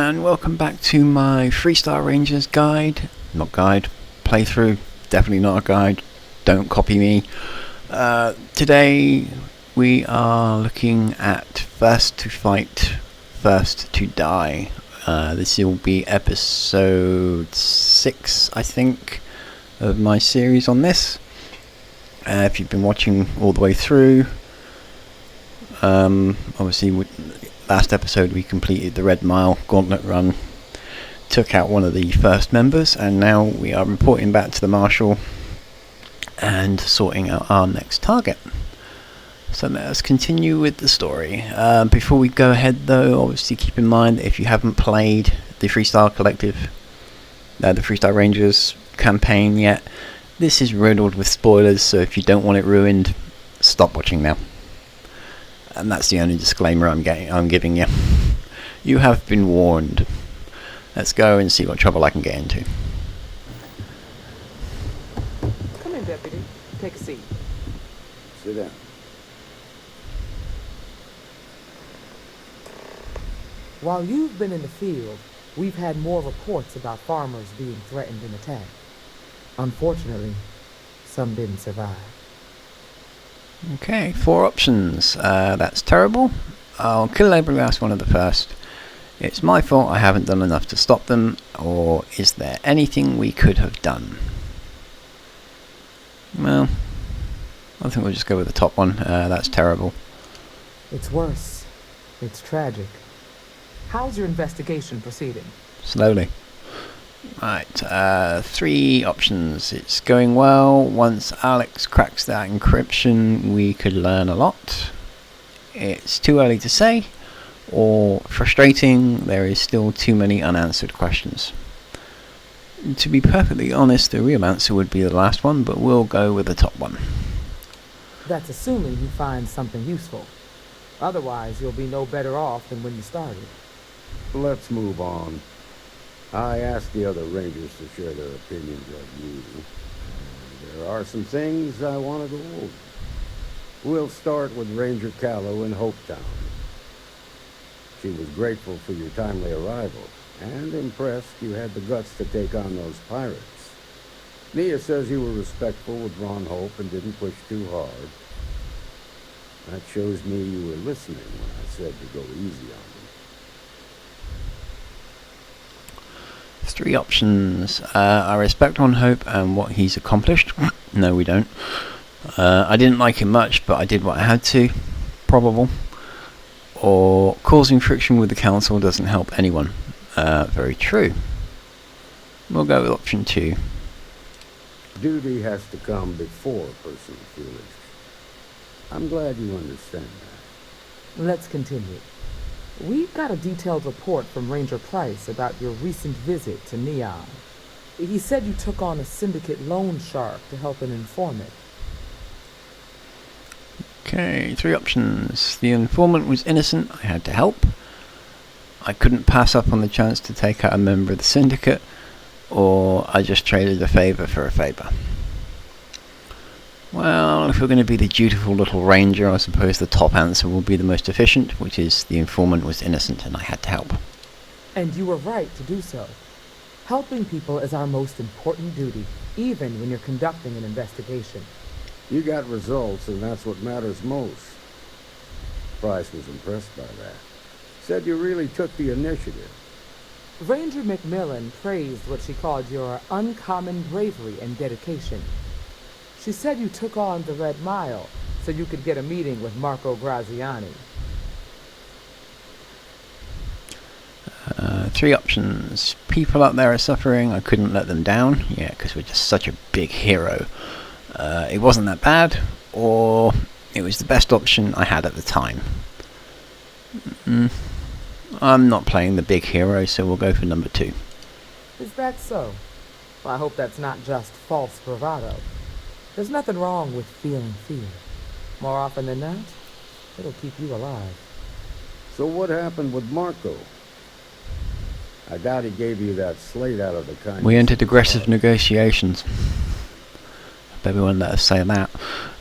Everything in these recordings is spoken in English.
and welcome back to my Freestar Rangers playthrough. Definitely not a guide, don't copy me. Today we are looking at First to Fight, First to Die. This will be episode 6, I think, of my series on this. If you've been watching all the way through, obviously last episode we completed the Red Mile Gauntlet run, took out one of the first members, and now we are reporting back to the Marshal and sorting out our next target. So let's continue with the story. Before we go ahead though, obviously keep in mind that if you haven't played the Freestar Collective, the Freestar Rangers campaign yet, this is riddled with spoilers, so if you don't want it ruined, stop watching now. And that's the only disclaimer I'm giving you. You have been warned. Let's go and see what trouble I can get into. Come in, Deputy. Take a seat. Sit down. While you've been in the field, we've had more reports about farmers being threatened and attacked. Unfortunately, some didn't survive. Okay, 4 options. That's terrible. I'll kill every last one of the first. It's my fault I haven't done enough to stop them, or is there anything we could have done? Well, I think we'll just go with the top one. That's terrible. It's worse. It's tragic. How's your investigation proceeding? Slowly. Right, 3 options. It's going well. Once Alex cracks that encryption, we could learn a lot. It's too early to say, or frustrating, there is still too many unanswered questions. To be perfectly honest, the real answer would be the last one, but we'll go with the top one. That's assuming you find something useful. Otherwise, you'll be no better off than when you started. Let's move on. I asked the other Rangers to share their opinions of you. There are some things I want to go over. We'll start with Ranger Callow in Hopetown. She was grateful for your timely arrival, and impressed you had the guts to take on those pirates. Nia says you were respectful with Ron Hope and didn't push too hard. That shows me you were listening when I said to go easy on them. 3 options. I respect Ron Hope and what he's accomplished. No, we don't. I didn't like him much, but I did what I had to. Probable. Or causing friction with the council doesn't help anyone. Very true. We'll go with option 2. Duty has to come before personal feelings. I'm glad you understand that. Let's continue. We've got a detailed report from Ranger Price about your recent visit to Neon. He said you took on a syndicate loan shark to help an informant. Okay, 3 options. The informant was innocent, I had to help. I couldn't pass up on the chance to take out a member of the syndicate, or I just traded a favour for a favour. Well, if we're going to be the dutiful little ranger, I suppose the top answer will be the most efficient, which is the informant was innocent and I had to help. And you were right to do so. Helping people is our most important duty, even when you're conducting an investigation. You got results, and that's what matters most. Price was impressed by that. Said you really took the initiative. Ranger McMillan praised what she called your uncommon bravery and dedication. She said you took on the Red Mile so you could get a meeting with Marco Graziani. 3 options. People up there are suffering, I couldn't let them down. Yeah, because we're just such a big hero. It wasn't that bad, or it was the best option I had at the time. I'm not playing the big hero, so we'll go for number 2. Is that so? Well, I hope that's not just false bravado. There's nothing wrong with feeling fear. More often than not, it'll keep you alive. So what happened with Marco? I doubt he gave you that slate out of the kind. We entered aggressive negotiations. Everyone let us say that.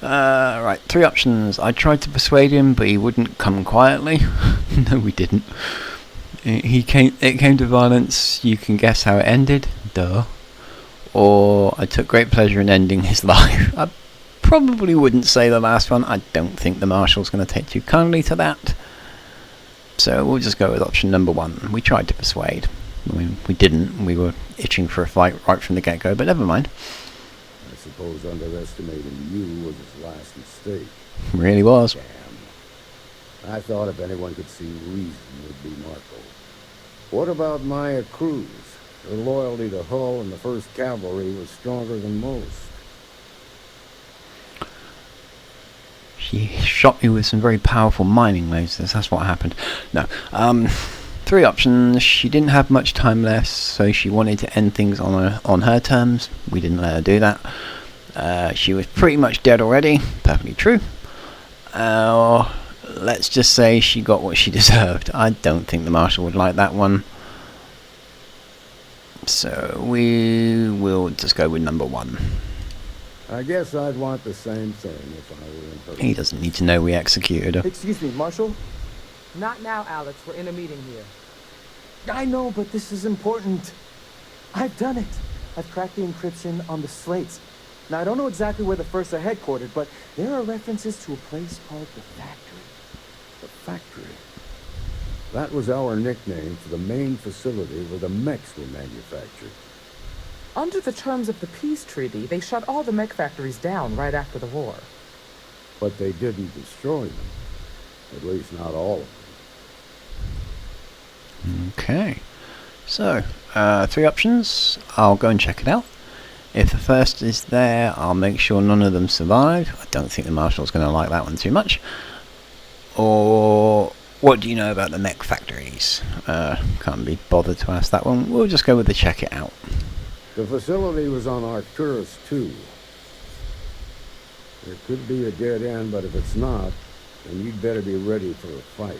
Right, 3 options. I tried to persuade him, but he wouldn't come quietly. No, we didn't. It came to violence. You can guess how it ended. Duh. Or I took great pleasure in ending his life. I probably wouldn't say the last one. I don't think the Marshal's going to take too kindly to that. So we'll just go with option number 1. We tried to persuade. I mean, we didn't. We were itching for a fight right from the get-go, but never mind. I suppose underestimating you was his last mistake. Really was. Damn. I thought if anyone could see reason, it would be Marco. What about Maya Cruz? Her loyalty to Hull and the 1st Cavalry was stronger than most. She shot me with some very powerful mining lasers. That's what happened. No. 3 options. She didn't have much time left, so she wanted to end things on her terms. We didn't let her do that. She was pretty much dead already. Perfectly true. Let's just say she got what she deserved. I don't think the Marshal would like that one. So we will just go with number 1. I guess I'd want the same thing if I were in her. He doesn't need to know we executed her. Excuse me, Marshal? Not now, Alex. We're in a meeting here. I know, but this is important. I've done it. I've cracked the encryption on the slates. Now, I don't know exactly where the First are headquartered, but there are references to a place called the Factory. The Factory? That was our nickname for the main facility where the mechs were manufactured. Under the terms of the peace treaty, they shut all the mech factories down right after the war. But they didn't destroy them. At least not all of them. Okay. So, 3 options. I'll go and check it out. If the first is there, I'll make sure none of them survive. I don't think the Marshal's going to like that one too much. Or, what do you know about the mech factories? Can't be bothered to ask that one. We'll just go with the check it out. The facility was on Arcturus 2. There could be a dead end, but if it's not, then you'd better be ready for a fight.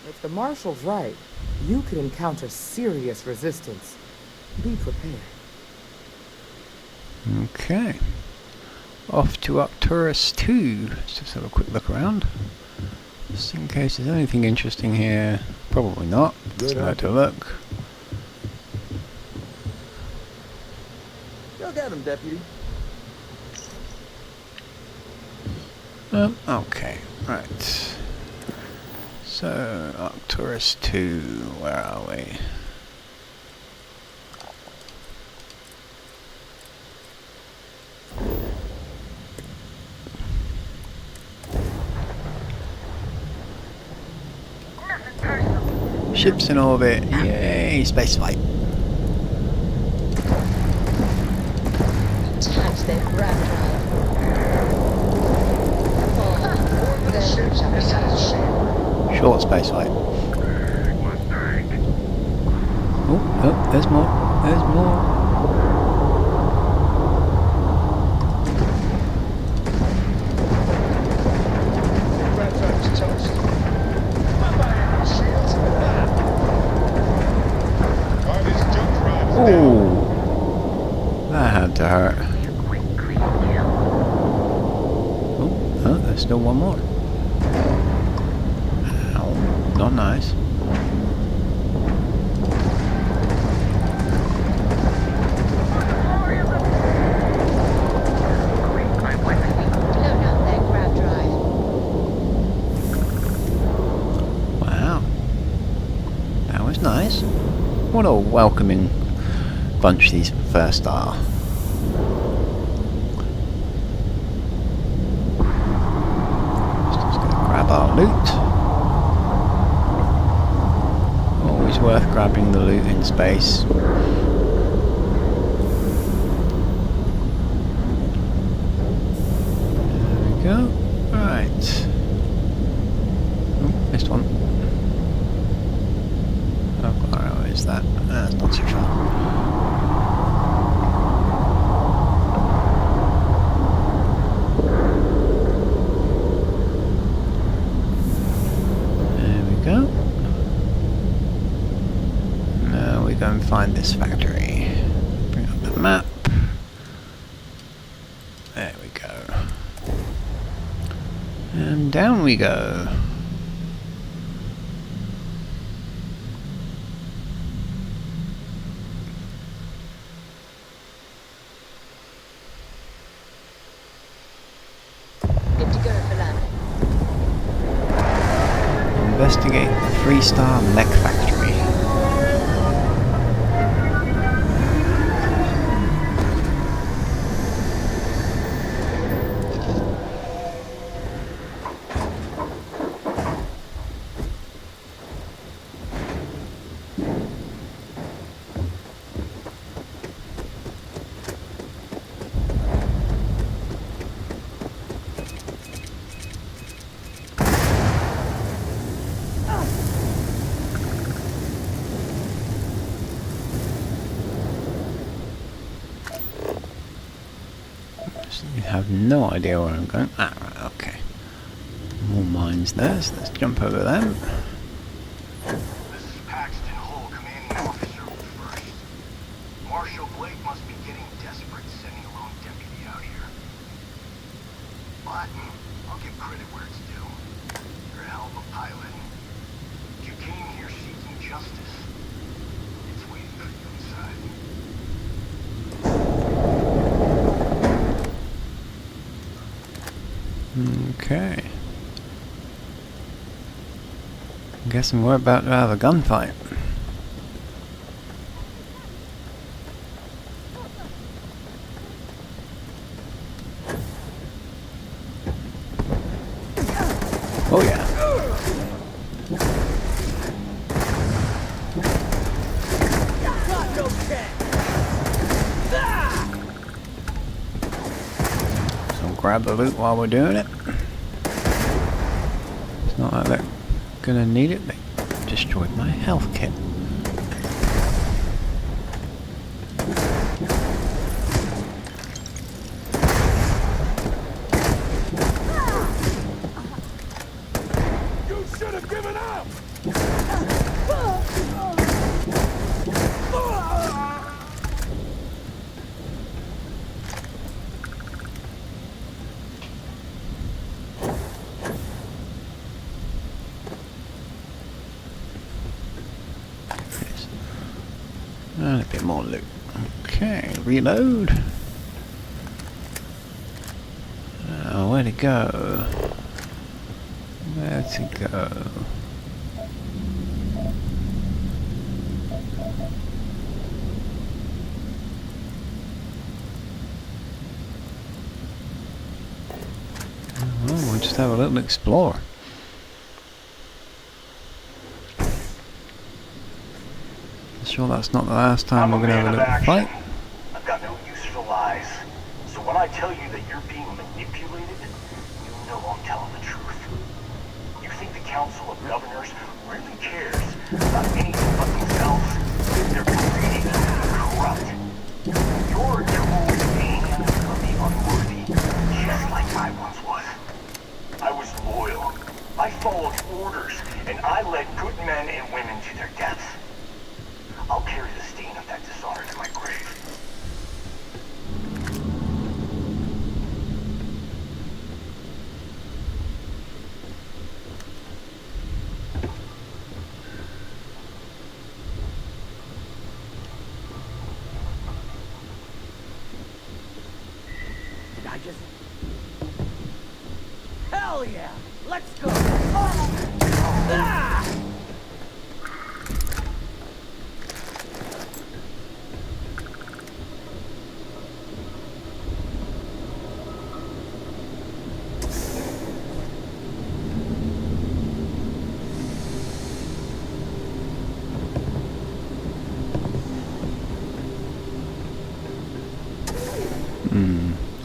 If the Marshal's right, you could encounter serious resistance. Be prepared. Okay. Off to Arcturus 2. Let's just have a quick look around. Just in case there's anything interesting here. Probably not. Just Good like to look. Go get him, Deputy. Okay, right. So, Arcturus 2, where are we? Ships in orbit, yay, spaceflight. Touch their grab drive. The ships are attached. Short spaceflight. Oh, there's more. There's more. Grab drive's toast. Shields. Target's jump drive. Ooh, that had to hurt. Oh, there's still one more. Ow, not nice. Load out their grab drive. Wow, that was nice. What a welcoming bunch these first are. Just gonna grab our loot. Always worth grabbing the loot in space. There we go. Right. Oh, missed one. Oh, where is that? That's not too far. Go. Now we go and find this factory. Bring up the map. There we go. And down we go. investigate the Freestar Mech Factory. You have no idea where I'm going. Ah, right, okay. More mines there, so let's jump over them. This is Paxton Hull, commanding officer of the First. Marshal Blake must be getting desperate sending a lone deputy out here. But I'll give credit where it's due. You're a hell of a pilot. You came here seeking justice. It's waiting for you inside. Okay. I'm guessing we're about to have a gunfight. Oh yeah. So grab the loot while we're doing it. It's not like they're gonna need it. They destroyed my health kit. You should have given up! And a bit more loot. Okay, reload. Where to go? Where to go? Well, we'll just have a little explore. Sure that's not the last time we're going to have a little fight. I've got no use for lies. So when I tell you that you're being manipulated, you know I'm telling the truth. You think the Council of Governors really cares about anything but themselves? They're greedy and corrupt. You're a tool in the hands of the unworthy, just like I once was. I was loyal. I followed orders, and I led good men and women to their deaths. I'll carry the stain of that dishonor to my grave. Did I just... Hell yeah! Let's go! Ah!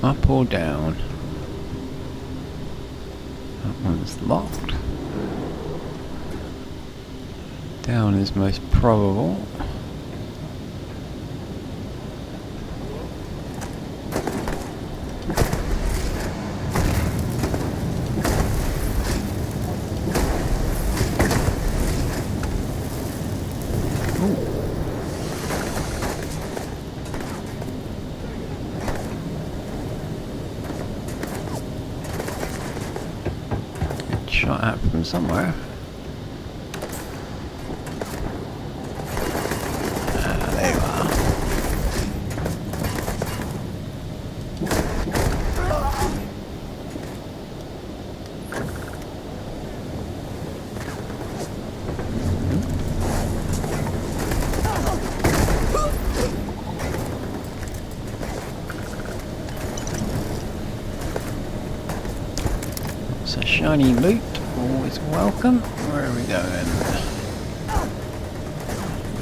Up or down? That one's locked. Down is most probable. Shot at from somewhere. Ah, there you are. shiny loot, always welcome. Where are we going?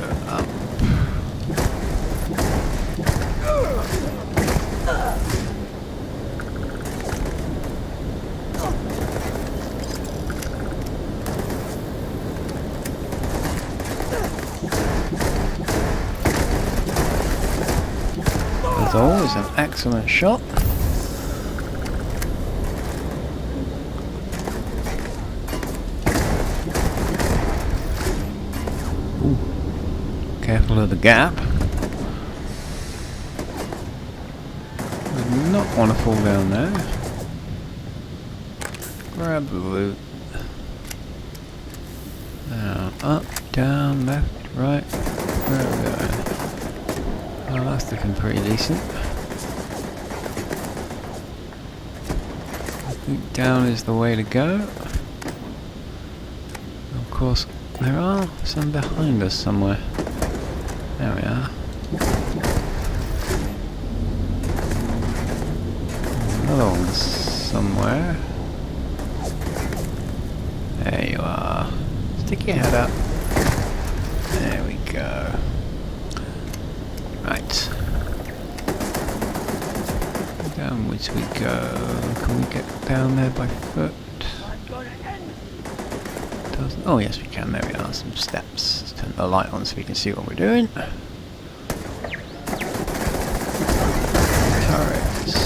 Go up. As always, an excellent shot. Ooh. Careful of the gap. Would not want to fall down there. Grab the loot. Now, up, down, left, right. Where are we going? Oh, that's looking pretty decent. I think down is the way to go. Of course, there are some behind us somewhere. There we are. Another one somewhere. There you are. Stick your head up. There we go. Right. Downwards we go. Can we get down there by foot? Doesn't. Oh yes we can. There we are. Some steps. Let's turn the light on so we can see what we're doing. Turrets.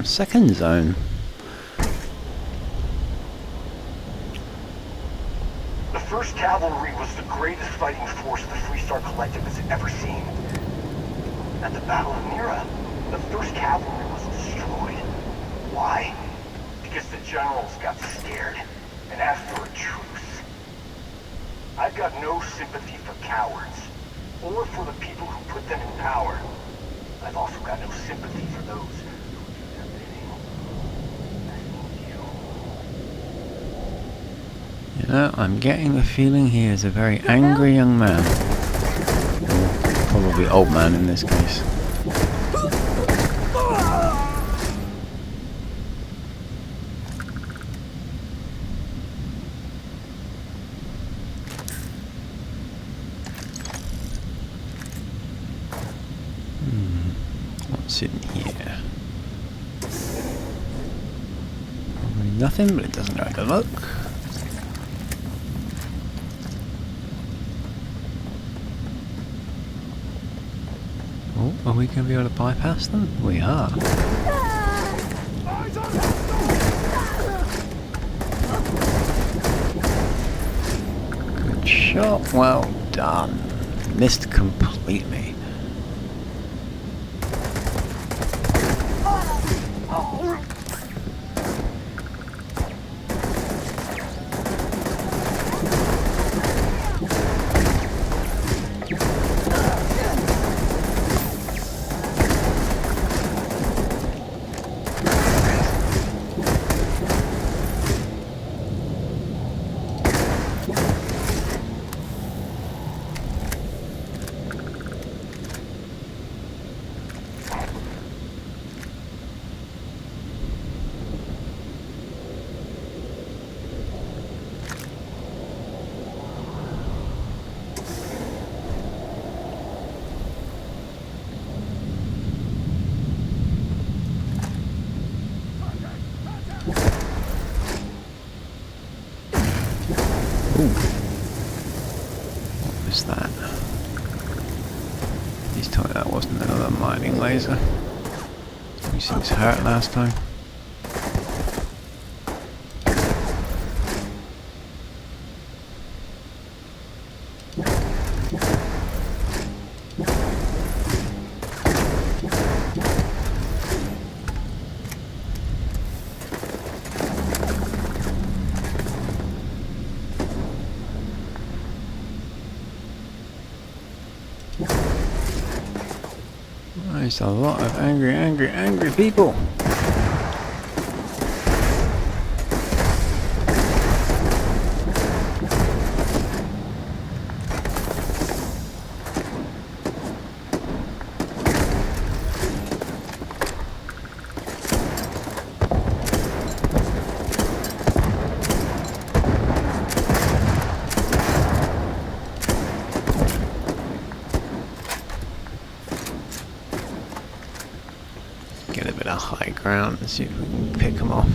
Second zone. The 1st Cavalry was the greatest fighting force the Freestar Collective has ever seen. At the Battle of Mira, the 1st Cavalry was destroyed. Why? Because the generals got scared and asked for a truce. I've got no sympathy for cowards, or for the people who put them in power. I've also got no sympathy for those who do their bidding. You know, I'm getting the feeling he is a very angry young man. Or probably old man in this case. What's in here? Probably nothing, but it doesn't hurt to look. Oh, are we going to be able to bypass them? We are. Good shot, well done. Missed completely. What was that? Please tell me that wasn't another mining laser. These things hurt last time. There's a lot of angry people. Get a bit of high ground and see if we can pick them off.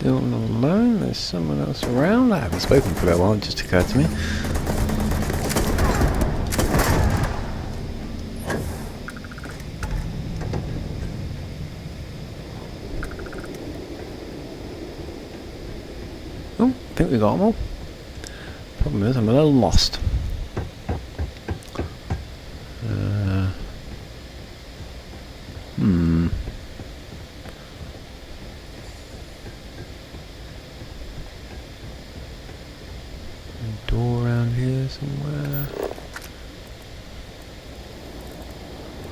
Still not alone, there's someone else around. I haven't spoken for a little while, it just occurred to me. Oh, I think we got them all. Problem is, I'm a little lost. Door around here somewhere.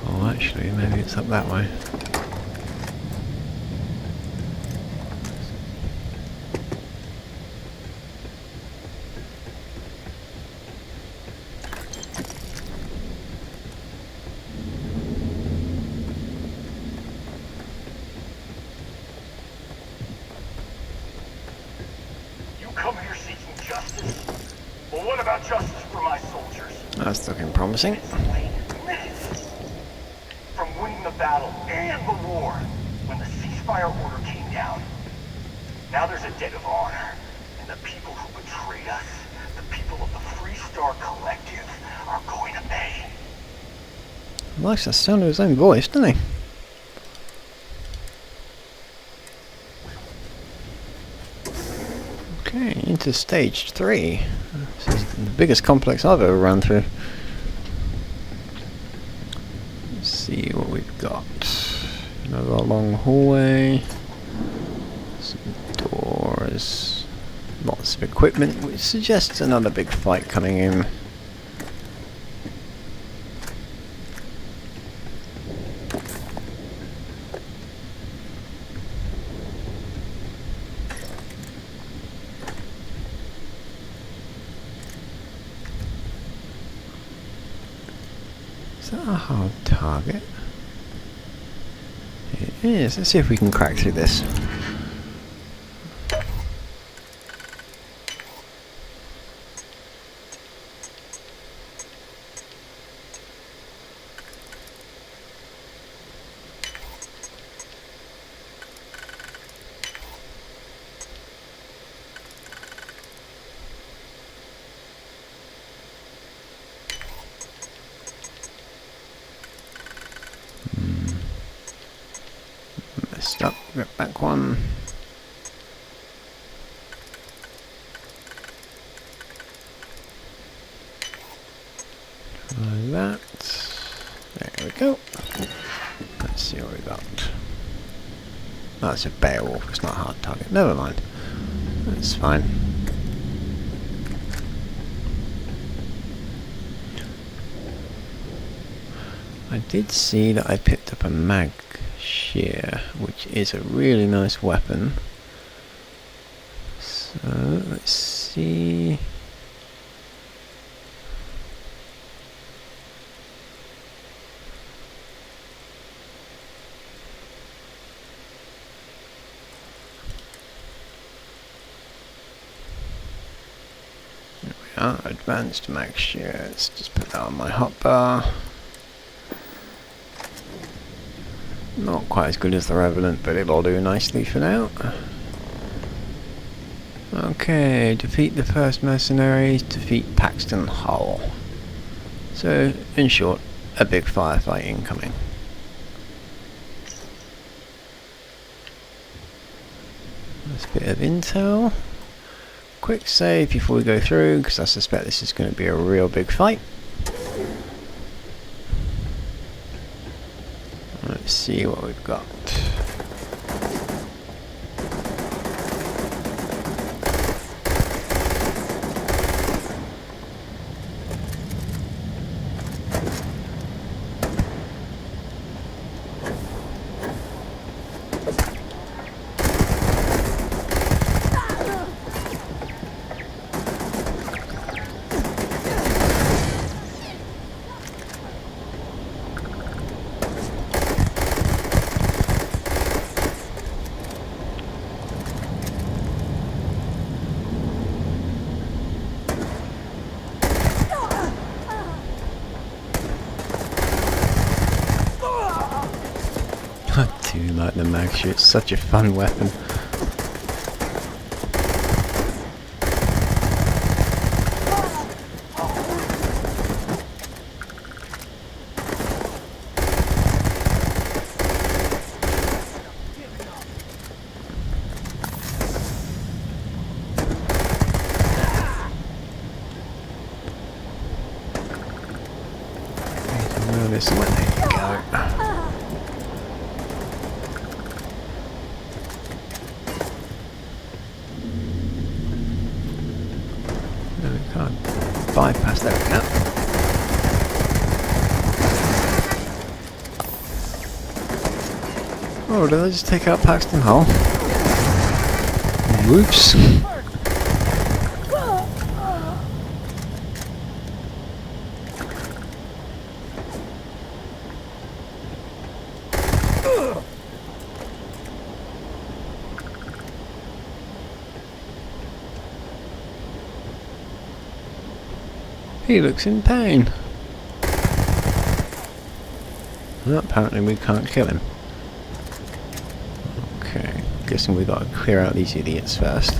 Oh, actually, maybe it's up that way. You come here seeking justice? Well, what about justice for my soldiers? That's looking promising. Minutes. From winning the battle and the war, when the ceasefire order came down. Now there's a debt of honor, and the people who betrayed us, the people of the Freestar Collective, are going to pay. He likes the sound of his own voice, doesn't he? Okay, into stage 3. This is the biggest complex I've ever run through. Let's see what we've got. Another long hallway. Some doors. Lots of equipment, which suggests another big fight coming in. Is that a hard target? Yes, let's see if we can crack through this. Messed up, get back one. Like that. There we go. Let's see what we got. That's a Beowulf, it's not a hard target. Never mind. That's fine. I did see that I picked up a mag shear, which is a really nice weapon. So let's see. There we are, advanced mag shear. Let's just put that on my hotbar. Not quite as good as the Revenant, but it'll do nicely for now. Okay, defeat the first mercenaries, defeat Paxton Hull. So, in short, a big firefight incoming. Nice bit of intel. Quick save before we go through, because I suspect this is going to be a real big fight. Let's see what we've got. I do like the mag shear, it's such a fun weapon. There you go. No, we can't bypass that now. Oh, did I just take out Paxton Hull? Whoops. He looks in pain. Well, apparently we can't kill him. Okay, guessing we got to clear out these idiots first.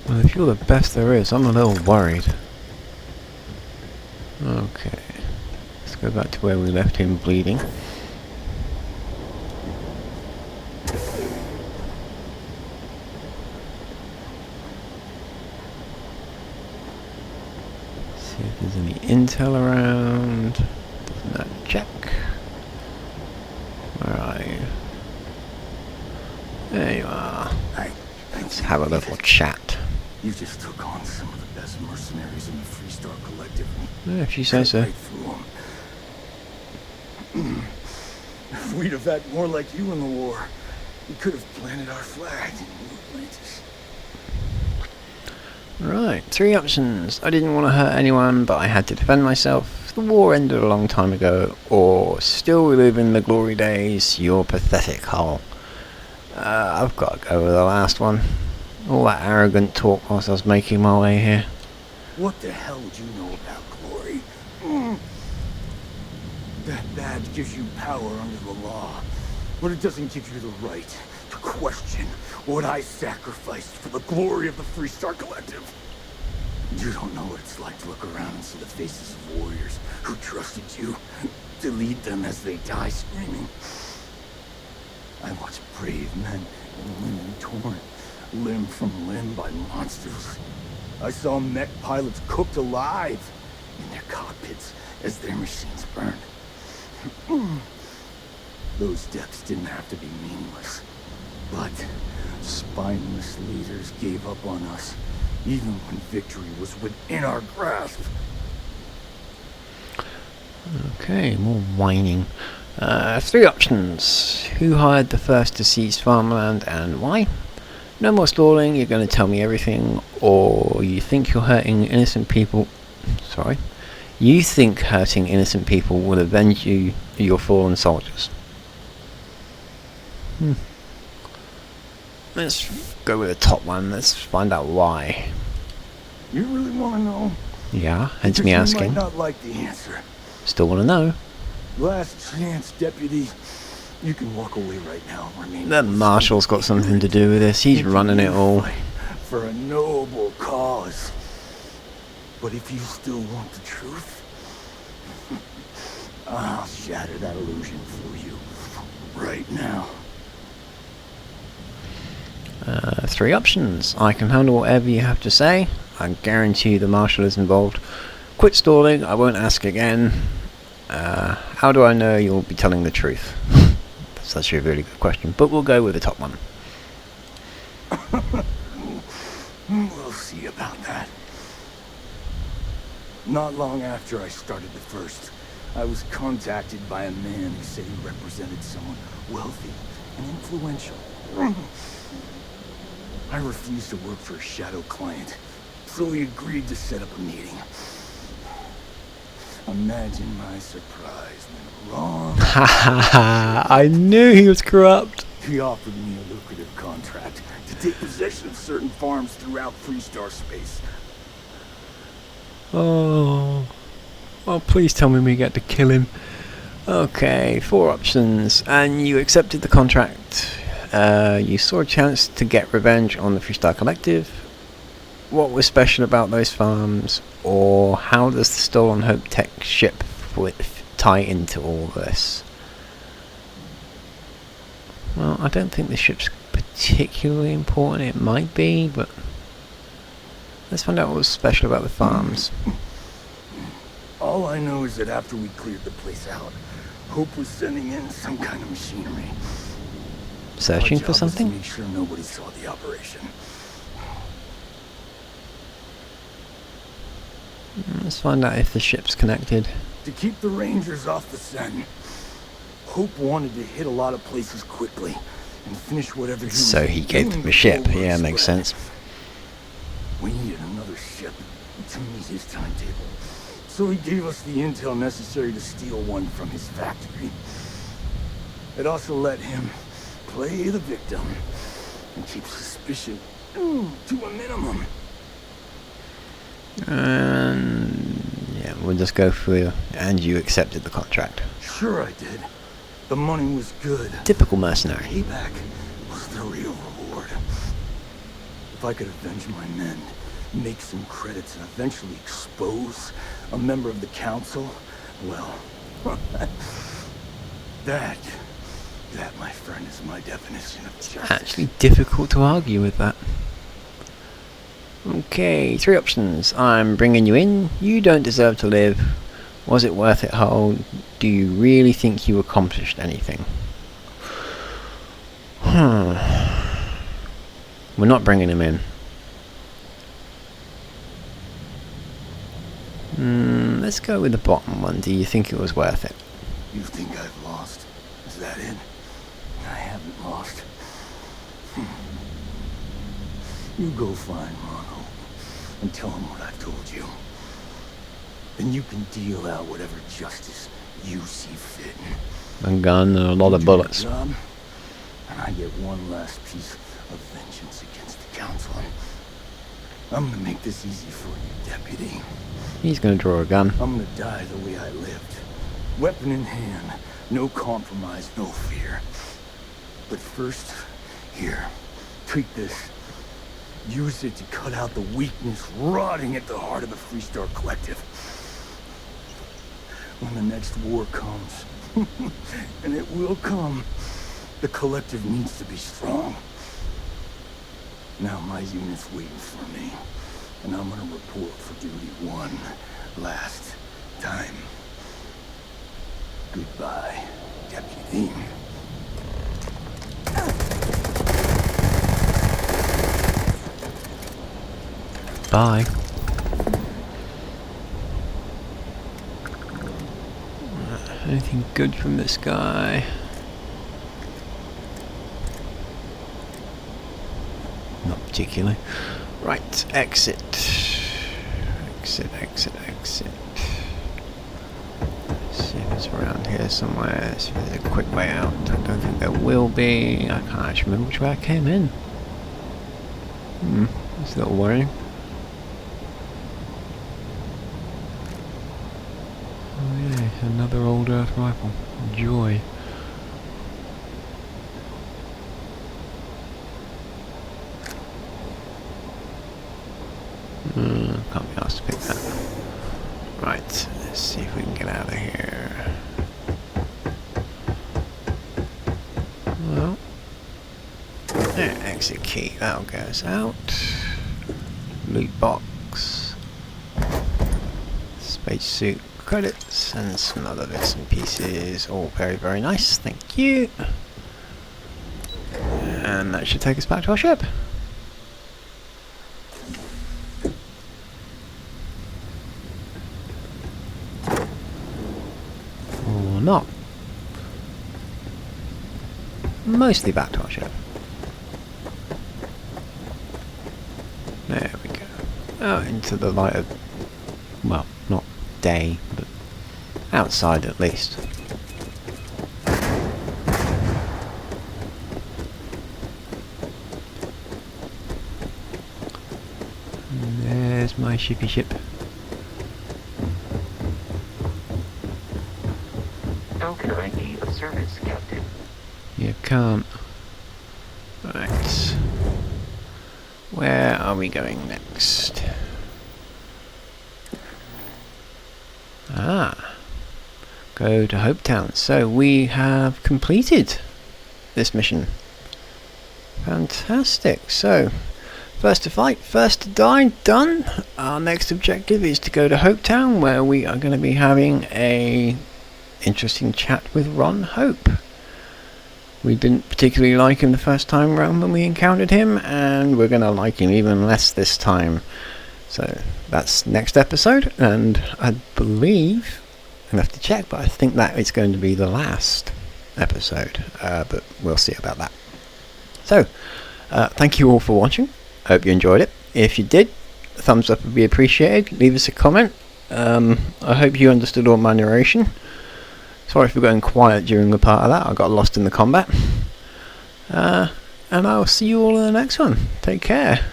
Well, if you're the best there is, I'm a little worried. Okay, let's go back to where we left him bleeding. See if there's any intel around. Doesn't that check? Where are you? There you are. Let's have a little chat. You just took on some of the best mercenaries in the Freestar Collective. Yeah, if you say so. Right through 'em. If we'd have had more like you in the war, we could have planted our flag in New Atlantis. Right, 3 options. I didn't want to hurt anyone, but I had to defend myself. The war ended a long time ago. Or, still reliving the glory days, you're pathetic, Hull. I've got to go with the last one. All that arrogant talk whilst I was making my way here. What the hell do you know about glory? That badge gives you power under the law, but it doesn't give you the right to question what I sacrificed for the glory of the Freestar Collective. You don't know what it's like to look around and see the faces of warriors who trusted you to lead them as they die screaming. I watched brave men and women torn limb from limb by monsters. I saw mech pilots cooked alive in their cockpits as their machines burned. Those deaths didn't have to be meaningless, but spineless leaders gave up on us, even when victory was within our grasp. Okay, more whining. 3 options. Who hired the first to seize farmland and why? No more stalling, you're going to tell me everything, or you think you're hurting innocent people. Sorry. You think hurting innocent people will avenge you, your fallen soldiers. Let's go with the top one. Let's find out why. You really want to know? Yeah, hence me Because asking. you might not like the answer. Still want to know. Last chance, deputy. You can walk away right now. The marshal's got something to do with this. He's running it all. For a noble cause. But if you still want the truth, I'll shatter that illusion for you right now. 3 options. I can handle whatever you have to say. I guarantee the marshal is involved. Quit stalling. I won't ask again. How do I know you'll be telling the truth? That's actually a really good question, but we'll go with the top one. We'll see about that. Not long after I started the first, I was contacted by a man who said he represented someone wealthy and influential. I refused to work for a shadow client, so he agreed to set up a meeting. Imagine my surprise when wrong. I knew he was corrupt. He offered me a lucrative contract to take possession of certain farms throughout Freestar space. Oh, please tell me we get to kill him. Okay, 4 options, and you accepted the contract. You saw a chance to get revenge on the Freestar Collective. What was special about those farms, or how does the Stolen Hope Tech ship tie into all this? Well, I don't think the ship's particularly important. It might be, but let's find out what was special about the farms. All I know is that after we cleared the place out, Hope was sending in some kind of machinery. Searching Our for job was something? to make sure nobody saw the operation. Let's find out if the ship's connected. To keep the Rangers off the scent, Hope wanted to hit a lot of places quickly and finish whatever he was So he gave doing them a ship. before Yeah, word makes spread. sense. We needed another ship to meet his timetable, so he gave us the intel necessary to steal one from his factory. It also let him play the victim and keep suspicion to a minimum. Yeah, we'll just go through. And you accepted the contract. Sure I did. The money was good. Typical mercenary. Payback was the real reward. If I could avenge my men, make some credits, and eventually expose a member of the council, well, that, my friend, is my definition of justice. Actually difficult to argue with that. Okay, 3 options. I'm bringing you in. You don't deserve to live. Was it worth it, Hull? Do you really think you accomplished anything? We're not bringing him in. Let's go with the bottom one. Do you think it was worth it? You think I've lost? Is that it? I haven't lost. You go find Mono and tell him what I've told you. Then you can deal out whatever justice you see fit. A gun and a lot of You do your bullets. job, and I get one last piece of vengeance against the council. I'm gonna make this easy for you, Deputy. He's going to draw a gun. I'm gonna die the way I lived. Weapon in hand, no compromise, no fear. But first, here, take this. Use it to cut out the weakness rotting at the heart of the Freestar Collective. When the next war comes, and it will come, the Collective needs to be strong. Now my unit's waiting for me, and I'm gonna report for duty one last time. Goodbye, Deputy. Bye. Anything good from this guy? Not particularly. Right, exit. Exit, exit, exit. Let's see if it's around here somewhere. See if there's a quick way out. I don't think there will be. I can't actually remember which way I came in. That's a little worrying. Oh yeah, another old Earth rifle. Joy. Can't be asked to pick that. Right, let's see if we can get out of here. Well, there, exit key. That goes out. Loot box. Spacesuit credits and some other bits and pieces. All very, very nice. Thank you. And that should take us back to our ship. Or not. Mostly back to our ship. There we go. Out into the light of, well, not day, but outside at least. And there's my shippy ship. How can I be of service, Captain? You can't. Right. Where are we going next? Go to Hopetown. So we have completed this mission. Fantastic. So, first to fight, first to die, done. Our next objective is to go to Hopetown, where we are going to be having a interesting chat with Ron Hope. We didn't particularly like him the first time round when we encountered him, and we're going to like him even less this time. So that's next episode, and I believe, I'll have to check, but I think that is going to be the last episode, but we'll see about that. So, thank you all for watching. I hope you enjoyed it. If you did, a thumbs up would be appreciated. Leave us a comment. I hope you understood all my narration. Sorry for going quiet during the part of that. I got lost in the combat. And I'll see you all in the next one. Take care.